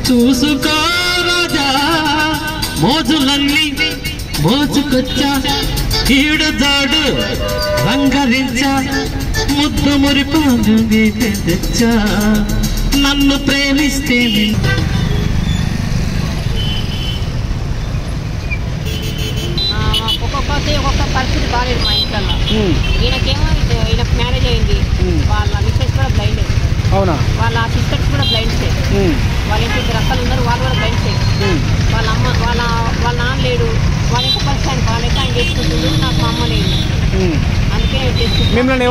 చూసుకో రాజా మోజులన్నీ మోచుకొచ్చా ఈడు జోడు రంగరించా ముద్దు మురిపు తెచ్చా నన్ను ప్రేమిస్తే ఒక్కొక్క పరిస్థితి బాగాలేదు మా ఇంట్లో. ఈయనకేమో ఈయనకు మ్యారేజ్ అయింది, వాళ్ళ మిస్సెస్ కూడా బ్లైండ్. అవునా? వాళ్ళ సిస్టర్స్ కూడా బ్లైండ్సే. వాళ్ళ ఇంటి ఇద్దరు అక్కలు ఉన్నారు, వాళ్ళు కూడా బ్లైండ్సే. వాళ్ళ అమ్మ వాళ్ళ నాన్న లేడు, వాళ్ళ ఇంటి పరిస్థితి ఆయన బాగాలేక ఆయన చేసుకుంటుంది. నాకు మా అమ్మ లేదు, అందుకే మిమ్మల్ని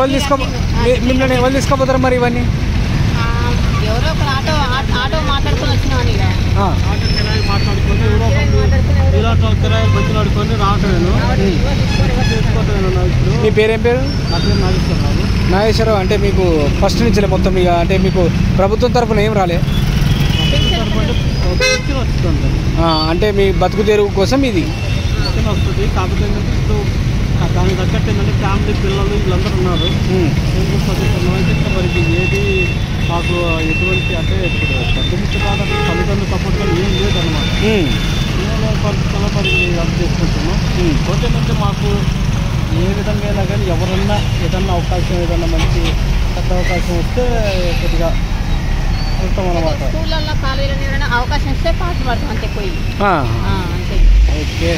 ఎవరు తీసుకోపోతారు మరి ఇవన్నీ? ఎవరో ఒక ఆటో మాట్లాడుకొని వచ్చినామని మీ పేరేం పేరు? నాగేశ్వరరావు. అంటే మీకు ఫస్ట్ నుంచి మొత్తం ఇక అంటే మీకు ప్రభుత్వం తరఫున ఏం రాలే? అంటే మీ బతుకు తెరువు కోసం ఇది వస్తుంది. కాకపోతే దానికి తగ్గట్టు ఏంటంటే ఫ్యామిలీ పిల్లలు వీళ్ళందరూ ఉన్నారు. మరికి ఏది మాకు ఎటువంటి అంటే ఇప్పుడు పెద్ద కాదు, తల్లిదండ్రుల సపోర్ట్ కానీ ఏం లేదన్నమాట. పరిస్థితుల్లో మరి అర్థం చేసుకుంటున్నాం. ఓకే అంటే మాకు ఏ విధంగా అయినా కానీ ఎవరన్నా ఏదన్నా అవకాశం ఏదన్నా మంచి పెద్ద అవకాశం వస్తే కొద్దిగా వెళ్తాం అన్నమాట. స్కూళ్ళల్లో కాలేజీలో అవకాశం ఇస్తే పాస్ పడతాం అంతే పోయి అంతే. ఓకే,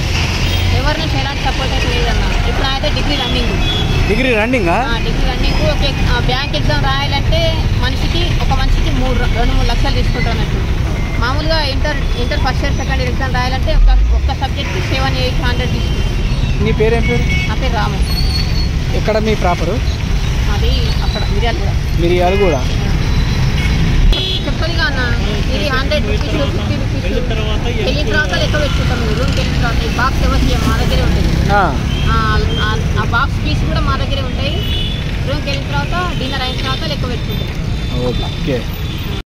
ఎవరి నుంచి ఎలాంటి సపోర్ట్ అయితే లేదన్న. ఇప్పుడు అయితే degree running. Degree running okay. Bank exam రాయాలంటే మనిషికి 2-3 లక్షలు తీసుకుంటారు అన్నట్టు. మామూలుగా inter first year second year exam రాయాలంటే ఒక్క సబ్జెక్ట్కి 700-800 తీసుకుంటారు. నీ పేరేం పేరు? నా పేరు రాము. ఎక్కడ మీ ప్రాపరు? అది అక్కడ మిరియాలు కూడా. చెప్పాలిగా అన్న, ఇది 100 రూపీస్ 50 రూపీస్ వెళ్ళిన తర్వాత లెక్క పెట్టుకుంటాం. రూమ్కి వెళ్ళిన తర్వాత ఈ బాక్స్ ఎవరు మా దగ్గరే ఉంటుంది. ఆ బాక్స్ పీస్ కూడా మా దగ్గరే ఉంటాయి. రూమ్కి వెళ్ళిన తర్వాత డిన్నర్ అయిన తర్వాత లెక్క పెట్టుకుంటాం. ఓకే.